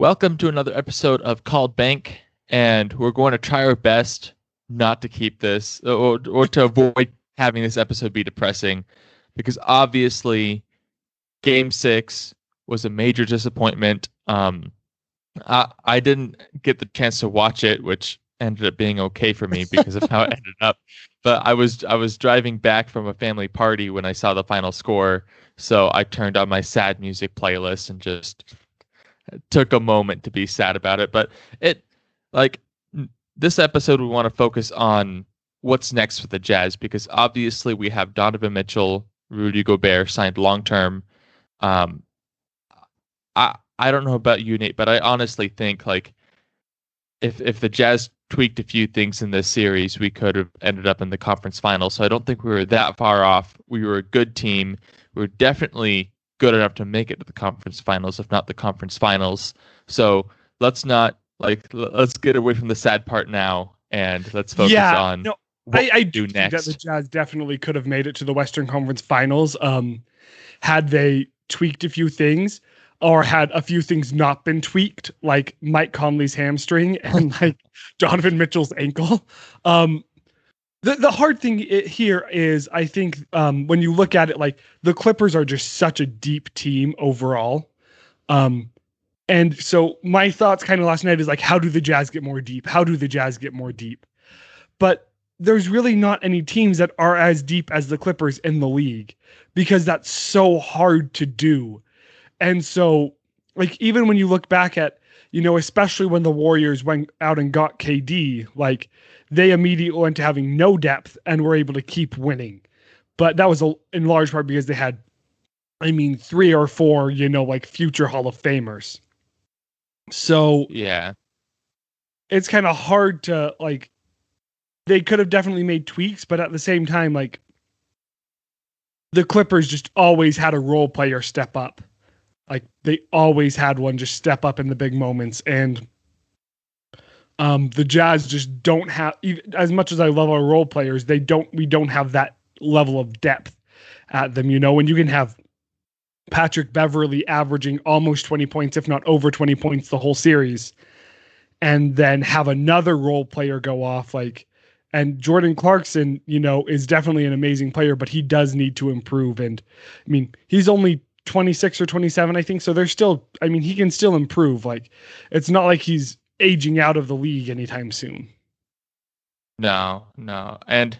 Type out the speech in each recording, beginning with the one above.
Welcome to another episode of Called Bank, and we're going to try our best not to keep this or to avoid having this episode be depressing, because obviously Game 6 was a major disappointment. I didn't get the chance to watch it, which ended up being okay for me because of how it ended up. But I was driving back from a family party when I saw the final score, so I turned on my sad music playlist and just took a moment to be sad about it. But this episode, we want to focus on what's next for the Jazz, because obviously we have Donovan Mitchell, Rudy Gobert signed long term. I don't know about you, Nate, but I honestly think if the Jazz tweaked a few things in this series, we could have ended up in the conference finals. So I don't think we were that far off. We were a good team. We were definitely good enough to make it to the conference finals, if not the conference finals. So let's get away from the sad part now, and let's focus on what I do think next. that the Jazz definitely could have made it to the Western Conference Finals had they tweaked a few things, or had a few things not been tweaked, like Mike Conley's hamstring and like Donovan Mitchell's ankle. The hard thing here is, I think, when you look at it, like, the Clippers are just such a deep team overall. And so my thoughts kind of last night is like, how do the Jazz get more deep? How do the Jazz get more deep? But there's really not any teams that are as deep as the Clippers in the league, because that's so hard to do. And so, like, even when you look back at, especially when the Warriors went out and got KD, like, they immediately went to having no depth and were able to keep winning. But that was in large part because they had, 3 or 4, future Hall of Famers. So Yeah, it's kind of hard to, like, they could have definitely made tweaks, but at the same time, like, the Clippers just always had a role player step up. Like, they always had one just step up in the big moments. And the Jazz just don't have, as much as I love our role players, we don't have that level of depth at them, when you can have Patrick Beverley averaging almost 20 points, if not over 20 points the whole series, and then have another role player go off, and Jordan Clarkson, is definitely an amazing player, but he does need to improve. And he's only 26 or 27, I think. So there's still, he can still improve. Like, it's not like he's aging out of the league anytime soon. No. And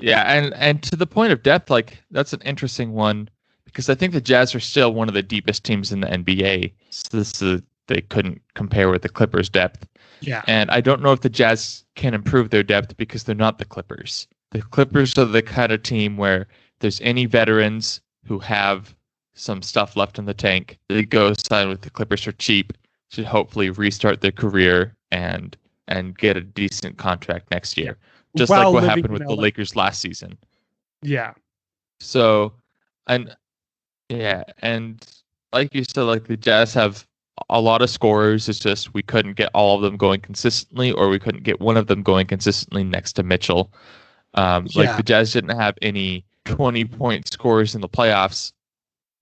yeah, and to the point of depth, like, that's an interesting one, because I think the Jazz are still one of the deepest teams in the NBA. So they couldn't compare with the Clippers' depth. Yeah. And I don't know if the Jazz can improve their depth, because they're not the Clippers. The Clippers are the kind of team where there's any veterans who have some stuff left in the tank, they go sign with the Clippers for cheap to hopefully restart their career and get a decent contract next year. Just like what happened with the Lakers last season. Yeah. So, and like you said, like, the Jazz have a lot of scorers. It's just we couldn't get all of them going consistently, or we couldn't get one of them going consistently next to Mitchell. Like, the Jazz didn't have any 20-point scorers in the playoffs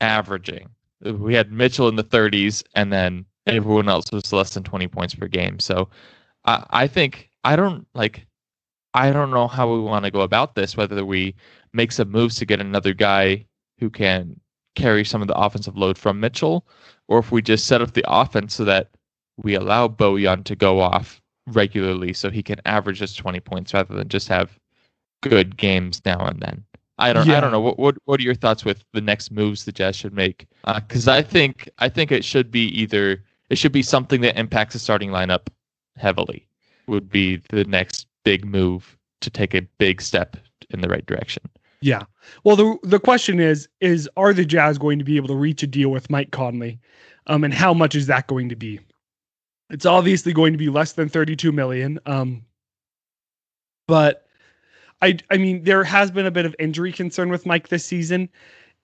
averaging. We had Mitchell in the 30s, and then everyone else was less than 20 points per game. So I think I don't know how we want to go about this, whether we make some moves to get another guy who can carry some of the offensive load from Mitchell, or if we just set up the offense so that we allow Bojan to go off regularly so he can average just 20 points rather than just have good games now and then. I don't know. What are your thoughts with the next moves the Jazz should make? Because I think it should be something that impacts the starting lineup heavily. Would be the next big move to take a big step in the right direction. Yeah. Well, the question is are the Jazz going to be able to reach a deal with Mike Conley? And how much is that going to be? It's obviously going to be less than $32 million. But I mean, there has been a bit of injury concern with Mike this season,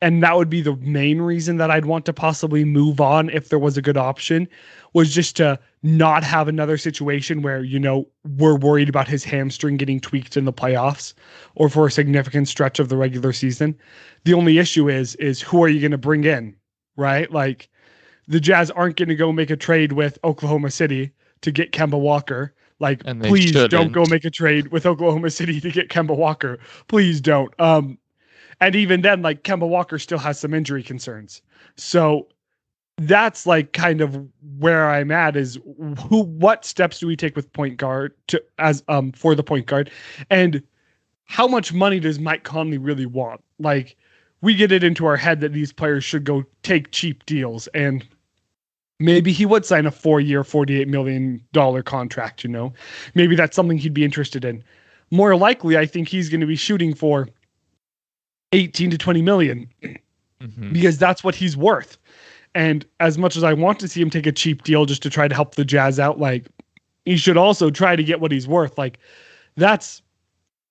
and that would be the main reason that I'd want to possibly move on if there was a good option, was just to not have another situation where, we're worried about his hamstring getting tweaked in the playoffs or for a significant stretch of the regular season. The only issue is who are you going to bring in, right? Like, the Jazz aren't going to go make a trade with Oklahoma City to get Kemba Walker. Like, please don't go make a trade with Oklahoma City to get Kemba Walker. Please don't. And even then, like, Kemba Walker still has some injury concerns. So that's like kind of where I'm at is what steps do we take with point guard for the point guard, and how much money does Mike Conley really want? Like, we get it into our head that these players should go take cheap deals, and maybe he would sign a 4-year, $48 million contract, maybe that's something he'd be interested in. More likely, I think he's going to be shooting for 18 to 20 million because that's what he's worth. And as much as I want to see him take a cheap deal just to try to help the Jazz out, like, he should also try to get what he's worth. Like, that's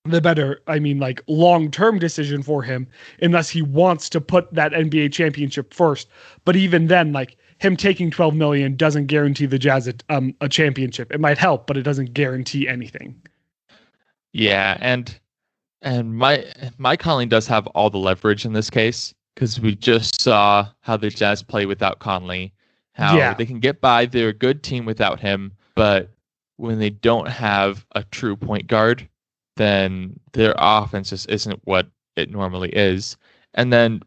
the better, like, long-term decision for him, unless he wants to put that NBA championship first. But even then, like, him taking 12 million doesn't guarantee the Jazz a championship. It might help, but it doesn't guarantee anything. Yeah, and Mike Conley does have all the leverage in this case, because we just saw how the Jazz play without Conley, how they can get by. They're a good team without him, but when they don't have a true point guard, then their offense just isn't what it normally is. And then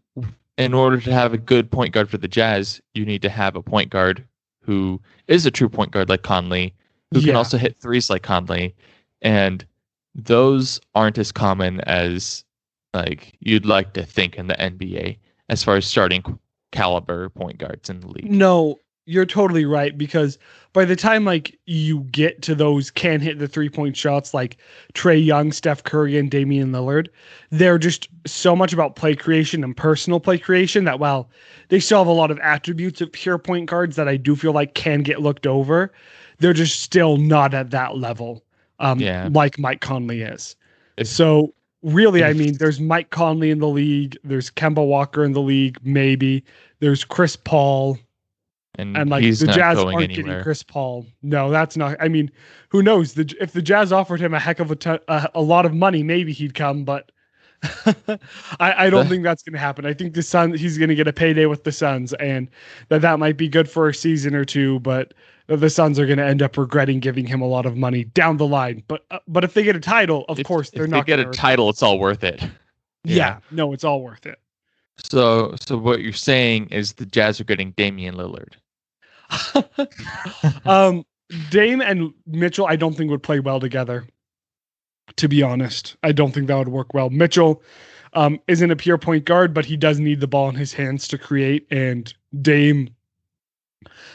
in order to have a good point guard for the Jazz, you need to have a point guard who is a true point guard like Conley, who can also hit threes like Conley. And those aren't as common as like you'd like to think in the NBA as far as starting caliber point guards in the league. No, you're totally right, because by the time like you get to those can hit the 3-point shots like Trae Young, Steph Curry, and Damian Lillard, they're just so much about play creation and personal play creation that while they still have a lot of attributes of pure point guards that I do feel like can get looked over, they're just still not at that level like Mike Conley is. So really, there's Mike Conley in the league. There's Kemba Walker in the league, maybe. There's Chris Paul. And like the Jazz aren't getting Chris Paul. No, that's not. Who knows? If the Jazz offered him a heck of a lot of money, maybe he'd come. But I don't think that's going to happen. I think he's going to get a payday with the Suns, and that might be good for a season or two. But the Suns are going to end up regretting giving him a lot of money down the line. But if they get a title, of course they're not. If they get a title, it's all worth it. Yeah, no, it's all worth it. So what you're saying is the Jazz are getting Damian Lillard. Dame and Mitchell, I don't think would play well together. To be honest, I don't think that would work well. Mitchell isn't a pure point guard, but he does need the ball in his hands to create, and Dame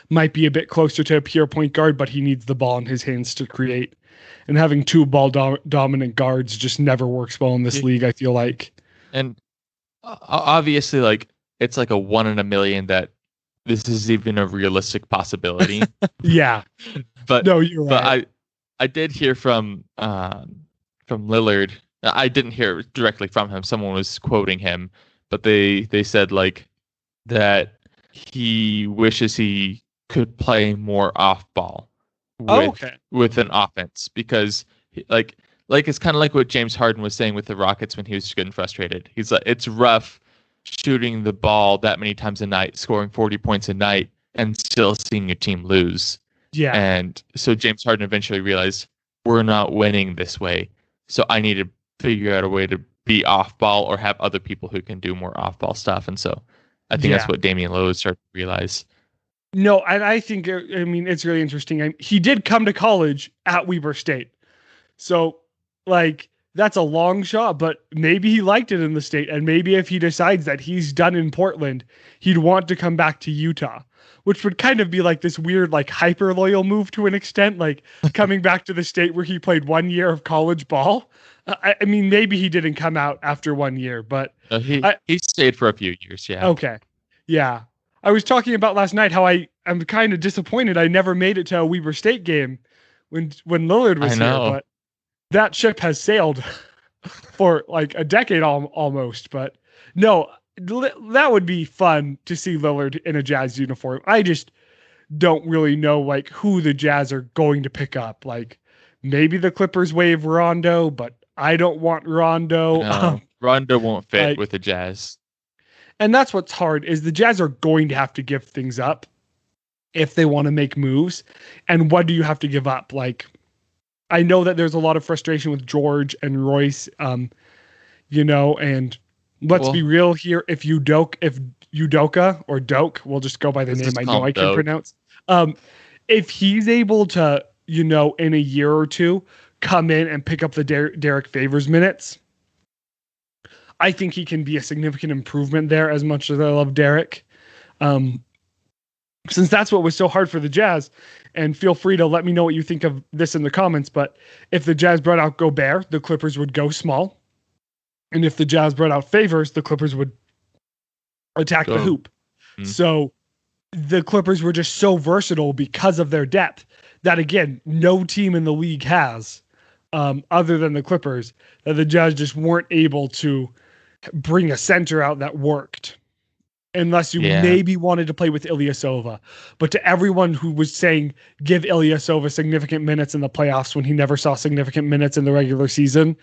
might be a bit closer to a pure point guard, but he needs the ball in his hands to create. And having two ball dominant guards just never works well in this league, I feel like. And obviously, like, it's like a 1 in a million that this is even a realistic possibility. Yeah. But no, you're right. But I did hear from Lillard. I didn't hear directly from him. Someone was quoting him, but they said like that he wishes he could play more off ball with an offense, because like it's kind of like what James Harden was saying with the Rockets when he was getting frustrated. He's like, it's rough shooting the ball that many times a night, scoring 40 points a night, and still seeing your team lose. Yeah. And so James Harden eventually realized, we're not winning this way. So I need to figure out a way to be off ball or have other people who can do more off ball stuff. And so I think that's what Damian Lillard started to realize. No, and I think, it's really interesting. He did come to college at Weber State. So, like, that's a long shot, but maybe he liked it in the state. And maybe if he decides that he's done in Portland, he'd want to come back to Utah, which would kind of be like this weird, like, hyper loyal move to an extent, like coming back to the state where he played 1 year of college ball. Maybe he didn't come out after 1 year, but he stayed for a few years. Yeah. Okay. Yeah. I was talking about last night how I'm kind of disappointed I never made it to a Weber State game when Lillard was here, but that ship has sailed for like a decade almost. But no, that would be fun to see Lillard in a Jazz uniform. I just don't really know like who the Jazz are going to pick up. Like maybe the Clippers waive Rondo, but I don't want Rondo. No, Rondo won't fit with the Jazz. And that's what's hard is the Jazz are going to have to give things up if they want to make moves, and what do you have to give up? Like, I know that there's a lot of frustration with George and Royce, and let's be real here. If Udoka or Doak, we'll just go by the name I know I can pronounce. If he's able to, in a year or two, come in and pick up the Derek Favors minutes, I think he can be a significant improvement there, as much as I love Derek. Since that's what was so hard for the Jazz, and feel free to let me know what you think of this in the comments, but if the Jazz brought out Gobert, the Clippers would go small. And if the Jazz brought out Favors, the Clippers would attack the hoop. Mm-hmm. So the Clippers were just so versatile because of their depth that, again, no team in the league has, other than the Clippers, that the Jazz just weren't able to bring a center out that worked. Unless you maybe wanted to play with Ilyasova. But to everyone who was saying, give Ilyasova significant minutes in the playoffs when he never saw significant minutes in the regular season,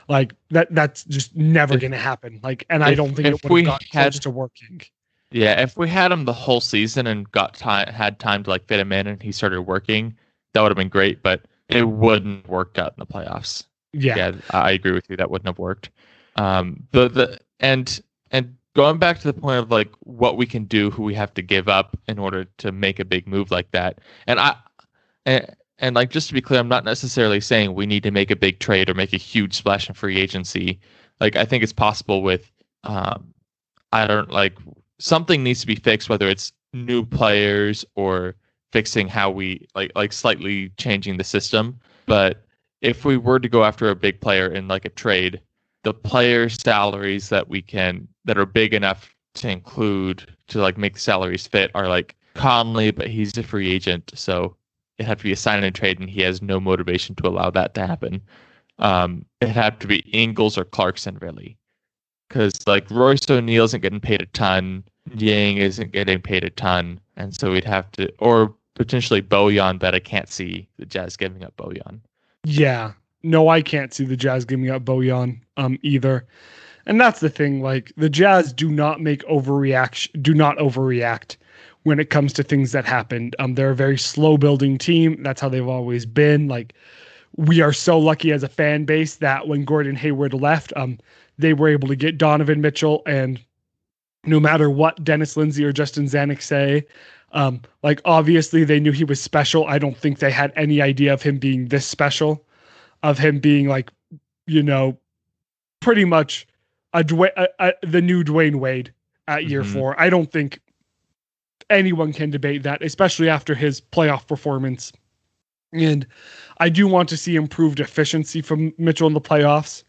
like that's just never going to happen. Like, and I don't think it would have got close to working. Yeah, if we had him the whole season and had time to like fit him in and he started working, that would have been great, but it wouldn't work out in the playoffs. Yeah, I agree with you. That wouldn't have worked. And going back to the point of like what we can do, who we have to give up in order to make a big move like that. And like, just to be clear, I'm not necessarily saying we need to make a big trade or make a huge splash in free agency. Like, I think it's possible with, something needs to be fixed, whether it's new players or fixing how we like slightly changing the system. But if we were to go after a big player in like a trade, the player salaries that are big enough to include to like make the salaries fit are like Conley, but he's a free agent, so it'd have to be a sign and trade, and he has no motivation to allow that to happen. It'd have to be Ingles or Clarkson, really, because like Royce O'Neal isn't getting paid a ton, Yang isn't getting paid a ton, and so we'd have to, or potentially Bojan, but I can't see the Jazz giving up Bojan. Yeah. No, I can't see the Jazz giving up Bojan either. And that's the thing, like the Jazz do not overreact when it comes to things that happened. They're a very slow building team. That's how they've always been. Like, we are so lucky as a fan base that when Gordon Hayward left, they were able to get Donovan Mitchell, and no matter what Dennis Lindsay or Justin Zanuck say, like obviously they knew he was special. I don't think they had any idea of him being this special. Of him being like, pretty much the new Dwayne Wade at year 4. I don't think anyone can debate that, especially after his playoff performance. And I do want to see improved efficiency from Mitchell in the playoffs.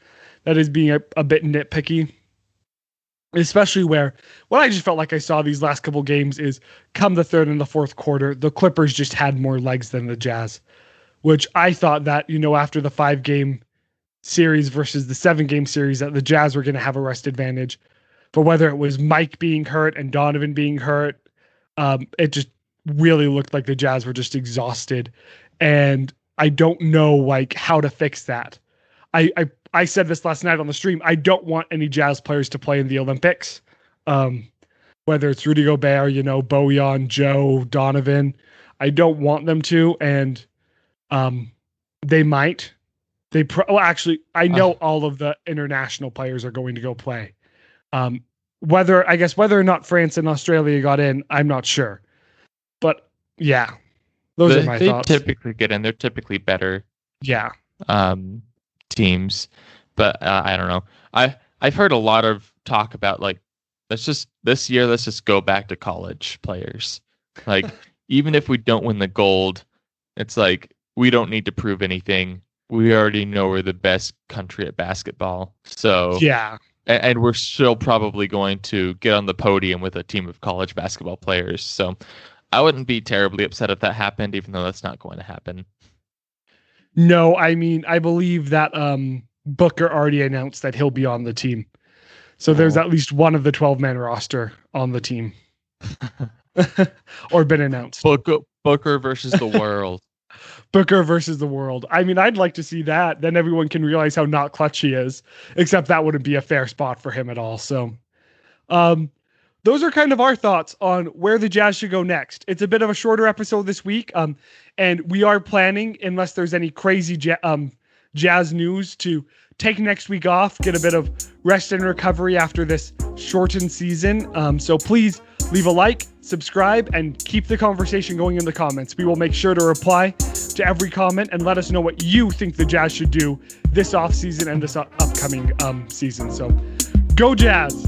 That is being a bit nitpicky. Especially where what I just felt like I saw these last couple games is come the third and the fourth quarter, the Clippers just had more legs than the Jazz. Which I thought that, after the 5-game series versus the 7-game series, that the Jazz were going to have a rest advantage. But whether it was Mike being hurt and Donovan being hurt, it just really looked like the Jazz were just exhausted. And I don't know like how to fix that. I said this last night on the stream. I don't want any Jazz players to play in the Olympics. Whether it's Rudy Gobert, Bojan, Joe, Donovan. I don't want them to. And they might. Actually, I know all of the international players are going to go play. Whether or not France and Australia got in, I'm not sure. But yeah, those are my thoughts. They typically get in. They're typically better. Yeah. Teams, but I don't know. I've heard a lot of talk about like let's just go back to college players. Like even if we don't win the gold, it's like we don't need to prove anything. We already know we're the best country at basketball. So yeah. And we're still probably going to get on the podium with a team of college basketball players. So I wouldn't be terribly upset if that happened, even though that's not going to happen. No, I mean, I believe that Booker already announced that he'll be on the team. So there's at least one of the 12-man roster on the team. Or been announced. Booker versus the world. Booker versus the world. I mean, I'd like to see that. Then everyone can realize how not clutch he is. Except that wouldn't be a fair spot for him at all. So those are kind of our thoughts on where the Jazz should go next. It's a bit of a shorter episode this week, and we are planning, unless there's any crazy Jazz news, to take next week off, get a bit of rest and recovery after this shortened season. So please leave a like, subscribe, and keep the conversation going in the comments. We will make sure to reply to every comment and let us know what you think the Jazz should do this offseason and this upcoming season. So go Jazz!